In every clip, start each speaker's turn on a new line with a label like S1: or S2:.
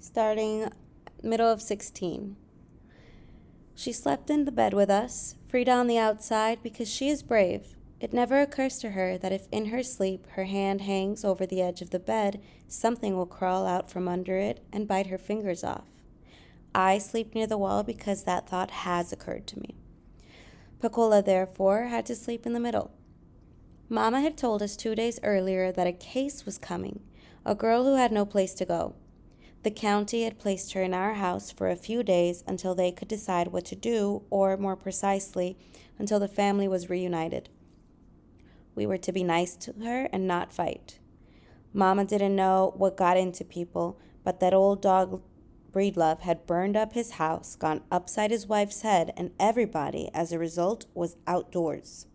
S1: starting middle of 16. She slept in the bed with us, Frida on the outside, because she is brave. It never occurs to her that if in her sleep her hand hangs over the edge of the bed, something will crawl out from under it and bite her fingers off. I sleep near the wall because that thought has occurred to me. Piccola, therefore, had to sleep in the middle. Mama had told us 2 days earlier that a case was coming, a girl who had no place to go. The county had placed her in our house for a few days until they could decide what to do, or more precisely, until the family was reunited. We were to be nice to her and not fight. Mama didn't know what got into people, but that old dog Breedlove had burned up his house, gone upside his wife's head, and everybody, as a result, was outdoors.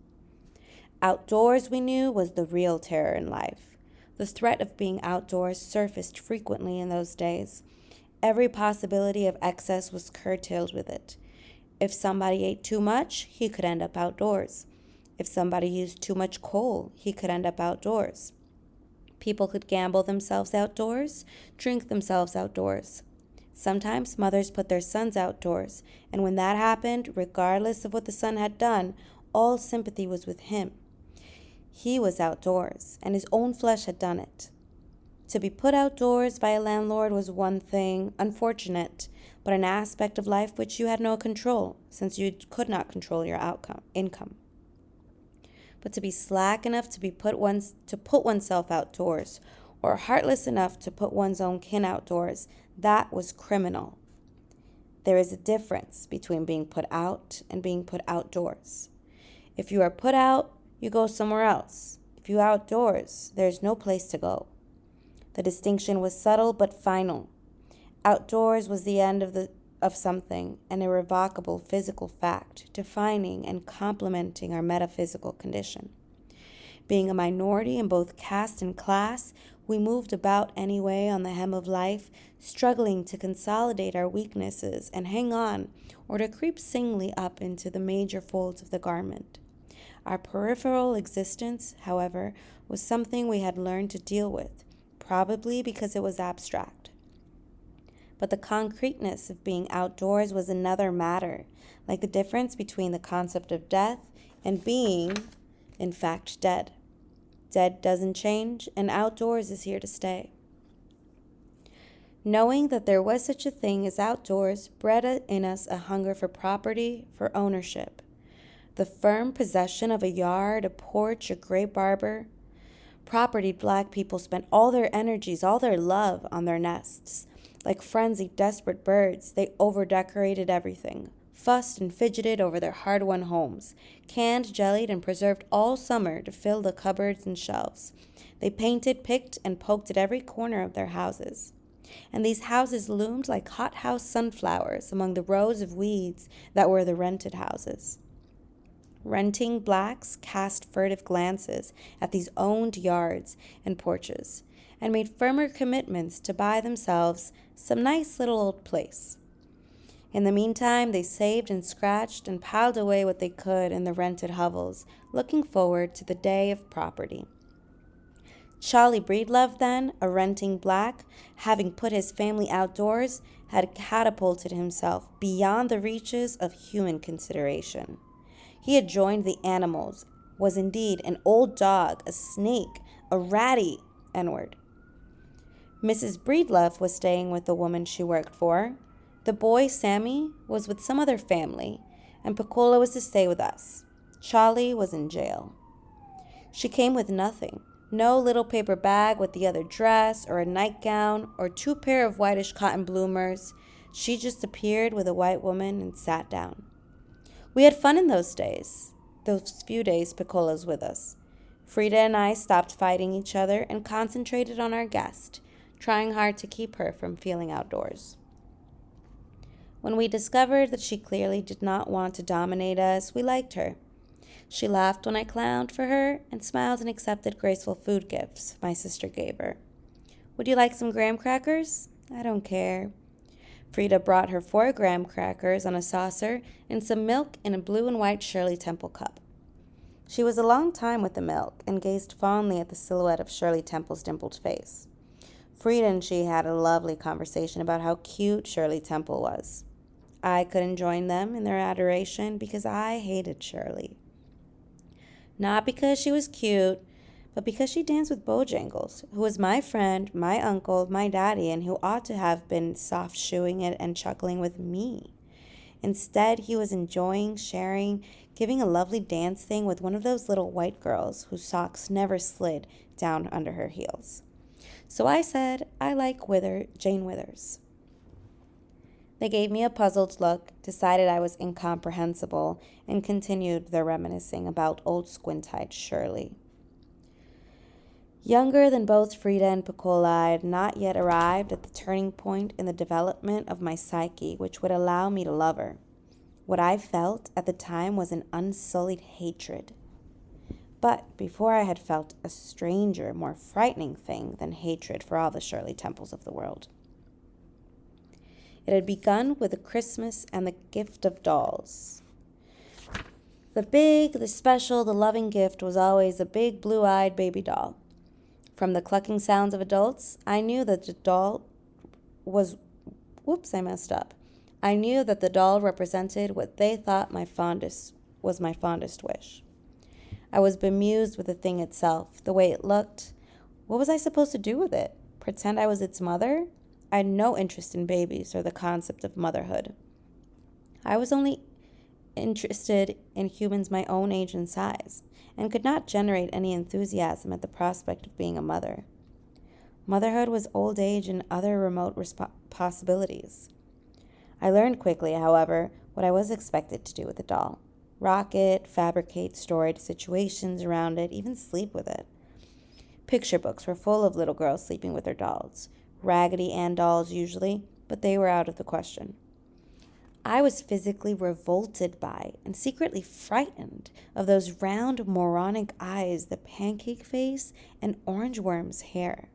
S1: Outdoors, we knew, was the real terror in life. The threat of being outdoors surfaced frequently in those days. Every possibility of excess was curtailed with it. If somebody ate too much, he could end up outdoors. If somebody used too much coal, he could end up outdoors. People could gamble themselves outdoors, drink themselves outdoors. Sometimes mothers put their sons outdoors, and when that happened, regardless of what the son had done, all sympathy was with him. He was outdoors, and his own flesh had done it. To be put outdoors by a landlord was one thing, unfortunate, but an aspect of life which you had no control, since you could not control your income. But to be slack enough to put oneself outdoors, or heartless enough to put one's own kin outdoors, that was criminal. There is a difference between being put out and being put outdoors. If you are put out, you go somewhere else. If you are outdoors, there is no place to go. The distinction was subtle but final. Outdoors was the end of something, an irrevocable physical fact, defining and complementing our metaphysical condition. Being a minority in both caste and class, we moved about anyway on the hem of life, struggling to consolidate our weaknesses and hang on, or to creep singly up into the major folds of the garment. Our peripheral existence, however, was something we had learned to deal with, probably because it was abstract. But the concreteness of being outdoors was another matter, like the difference between the concept of death and being, in fact, dead. Dead doesn't change, and outdoors is here to stay. Knowing that there was such a thing as outdoors bred in us a hunger for property, for ownership. The firm possession of a yard, a porch, a grape arbor. Propertied black people spent all their energies, all their love on their nests. Like frenzied, desperate birds, they overdecorated everything, fussed and fidgeted over their hard-won homes, canned, jellied, and preserved all summer to fill the cupboards and shelves. They painted, picked, and poked at every corner of their houses. And these houses loomed like hothouse sunflowers among the rows of weeds that were the rented houses. Renting blacks cast furtive glances at these owned yards and porches and made firmer commitments to buy themselves some nice little old place. In the meantime, they saved and scratched and piled away what they could in the rented hovels, looking forward to the day of property. Charlie Breedlove, then, a renting black, having put his family outdoors, had catapulted himself beyond the reaches of human consideration. He had joined the animals, was indeed an old dog, a snake, a ratty N-word. Mrs. Breedlove was staying with the woman she worked for. The boy, Sammy, was with some other family, and Piccola was to stay with us. Charlie was in jail. She came with nothing. No little paper bag with the other dress, or a nightgown, or 2 pair of whitish cotton bloomers. She just appeared with a white woman and sat down. We had fun in those days, those few days Piccola's with us. Frida and I stopped fighting each other and concentrated on our guest, trying hard to keep her from feeling outdoors. When we discovered that she clearly did not want to dominate us, we liked her. She laughed when I clowned for her and smiled and accepted graceful food gifts my sister gave her. Would you like some graham crackers? I don't care. Frida brought her 4 graham crackers on a saucer and some milk in a blue and white Shirley Temple cup. She was a long time with the milk and gazed fondly at the silhouette of Shirley Temple's dimpled face. Frida and she had a lovely conversation about how cute Shirley Temple was. I couldn't join them in their adoration because I hated Shirley. Not because she was cute, but because she danced with Bojangles, who was my friend, my uncle, my daddy, and who ought to have been soft shoeing it and chuckling with me. Instead, he was enjoying, sharing, giving a lovely dance thing with one of those little white girls whose socks never slid down under her heels. So I said, I like Jane Withers. They gave me a puzzled look, decided I was incomprehensible, and continued their reminiscing about old squint-eyed Shirley. Younger than both Frida and Piccola, I had not yet arrived at the turning point in the development of my psyche which would allow me to love her. What I felt at the time was an unsullied hatred. But before I had felt a stranger, more frightening thing than hatred for all the Shirley Temples of the world. It had begun with the Christmas and the gift of dolls. The big, the special, the loving gift was always a big blue-eyed baby doll. From the clucking sounds of adults, I knew that the doll I knew that the doll represented what they thought was my fondest wish. I was bemused with the thing itself, the way it looked. What was I supposed to do with it? Pretend I was its mother? I had no interest in babies or the concept of motherhood. I was only interested in humans my own age and size, and could not generate any enthusiasm at the prospect of being a mother. Motherhood was old age and other remote possibilities. I learned quickly, however, what I was expected to do with the doll. Rock it, fabricate storied situations around it, even sleep with it. Picture books were full of little girls sleeping with their dolls. Raggedy Ann dolls usually, but they were out of the question. I was physically revolted by and secretly frightened of those round moronic eyes, the pancake face, and orange worm's hair.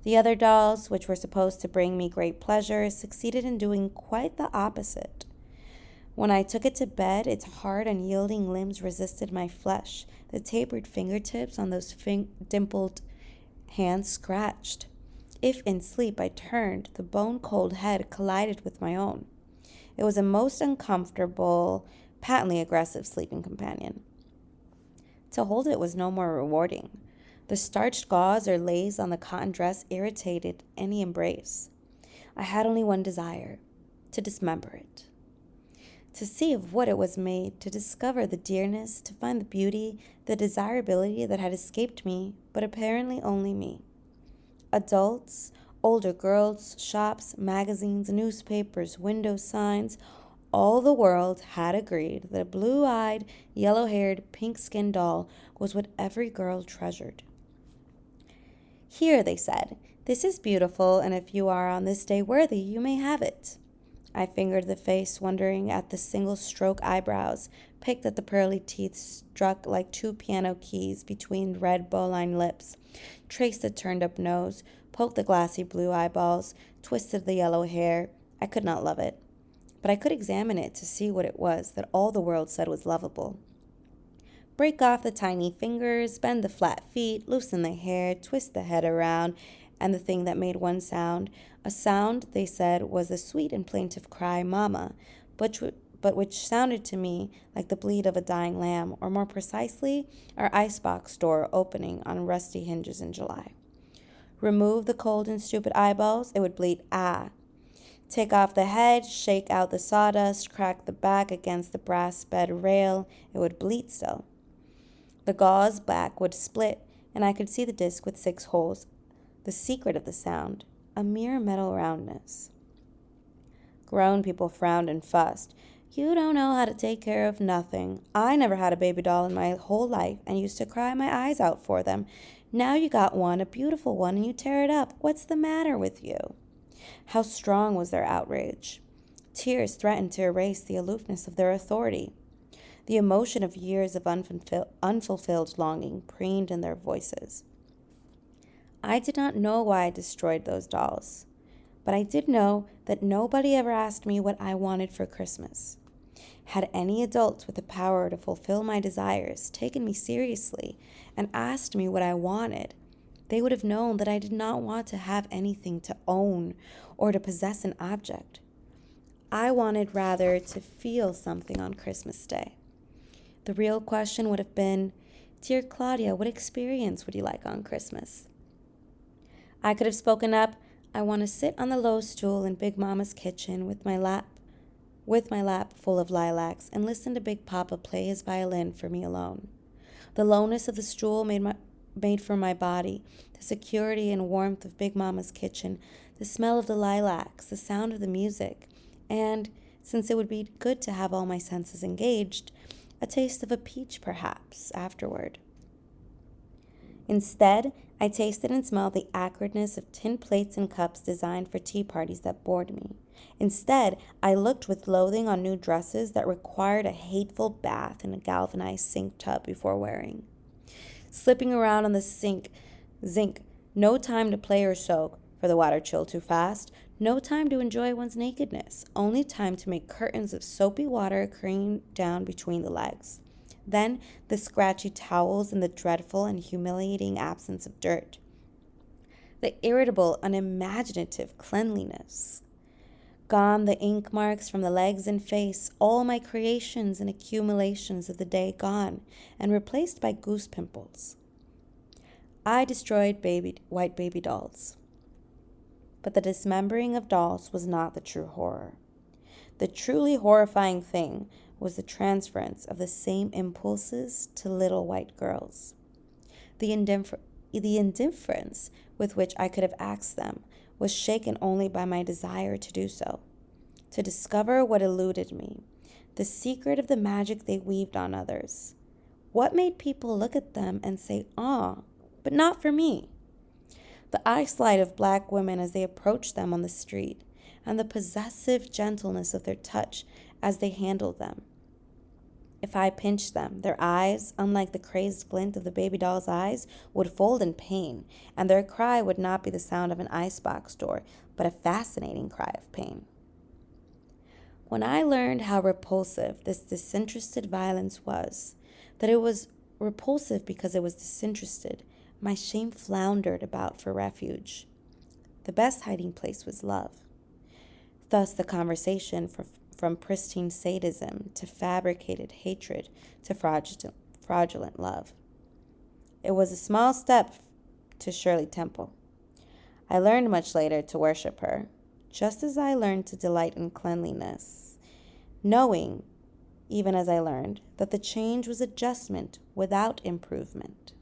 S1: The other dolls, which were supposed to bring me great pleasure, succeeded in doing quite the opposite. When I took it to bed, its hard and yielding limbs resisted my flesh. The tapered fingertips on those dimpled hands scratched. If in sleep I turned, the bone-cold head collided with my own. It was a most uncomfortable, patently aggressive sleeping companion. To hold it was no more rewarding. The starched gauze or lace on the cotton dress irritated any embrace. I had only one desire, to dismember it. To see of what it was made, to discover the dearness, to find the beauty, the desirability that had escaped me, but apparently only me. Adults, older girls, shops, magazines, newspapers, window signs, all the world had agreed that a blue-eyed, yellow-haired, pink-skinned doll was what every girl treasured. Here, they said, this is beautiful, and if you are on this day worthy, you may have it. I fingered the face, wondering at the single-stroke eyebrows, picked at the pearly teeth struck like two piano keys between red bowline lips, traced the turned-up nose, poked the glassy blue eyeballs, twisted the yellow hair. I could not love it, but I could examine it to see what it was that all the world said was lovable. Break off the tiny fingers, bend the flat feet, loosen the hair, twist the head around, and the thing that made one sound, a sound they said was the sweet and plaintive cry, "Mama," but which sounded to me like the bleat of a dying lamb, or more precisely, our icebox door opening on rusty hinges in July. Remove the cold and stupid eyeballs, it would bleat, "Ah." Take off the head, shake out the sawdust, crack the back against the brass bed rail, it would bleat still. The gauze back would split, and I could see the disc with 6 holes. The secret of the sound, a mere metal roundness. Grown people frowned and fussed. You don't know how to take care of nothing. I never had a baby doll in my whole life and used to cry my eyes out for them. Now you got one, a beautiful one, and you tear it up. What's the matter with you? How strong was their outrage. Tears threatened to erase the aloofness of their authority. The emotion of years of unfulfilled longing preened in their voices. I did not know why I destroyed those dolls, but I did know that nobody ever asked me what I wanted for Christmas. Had any adult with the power to fulfill my desires taken me seriously and asked me what I wanted, They would have known that I did not want to have anything to own or to possess an object. I wanted rather to feel something on Christmas Day. The real question would have been, "Dear Claudia, what experience would you like on Christmas?" I could have spoken up, "I want to sit on the low stool in Big Mama's kitchen with my lap full of lilacs and listen to Big Papa play his violin for me alone." The lowness of the stool made for my body, the security and warmth of Big Mama's kitchen, the smell of the lilacs, the sound of the music, and, since it would be good to have all my senses engaged, a taste of a peach perhaps afterward. Instead, I tasted and smelled the acridness of tin plates and cups designed for tea parties that bored me. Instead, I looked with loathing on new dresses that required a hateful bath in a galvanized sink tub before wearing. Slipping around on the zinc, no time to play or soak, for the water chilled too fast, no time to enjoy one's nakedness, only time to make curtains of soapy water cream down between the legs. Then the scratchy towels and the dreadful and humiliating absence of dirt. The irritable, unimaginative cleanliness. Gone the ink marks from the legs and face, all my creations and accumulations of the day gone, and replaced by goose pimples. I destroyed white baby dolls. But the dismembering of dolls was not the true horror. The truly horrifying thing was the transference of the same impulses to little white girls. The indifference with which I could have asked them was shaken only by my desire to do so, to discover what eluded me, the secret of the magic they weaved on others. What made people look at them and say, "Ah," but not for me? The eye-slide of black women as they approached them on the street, and the possessive gentleness of their touch as they handled them. If I pinched them, their eyes, unlike the crazed glint of the baby doll's eyes, would fold in pain, and their cry would not be the sound of an icebox door, but a fascinating cry of pain. When I learned how repulsive this disinterested violence was, that it was repulsive because it was disinterested, my shame floundered about for refuge. The best hiding place was love. Thus the conversation from pristine sadism to fabricated hatred to fraudulent love. It was a small step to Shirley Temple. I learned much later to worship her, just as I learned to delight in cleanliness, knowing, even as I learned, that the change was adjustment without improvement.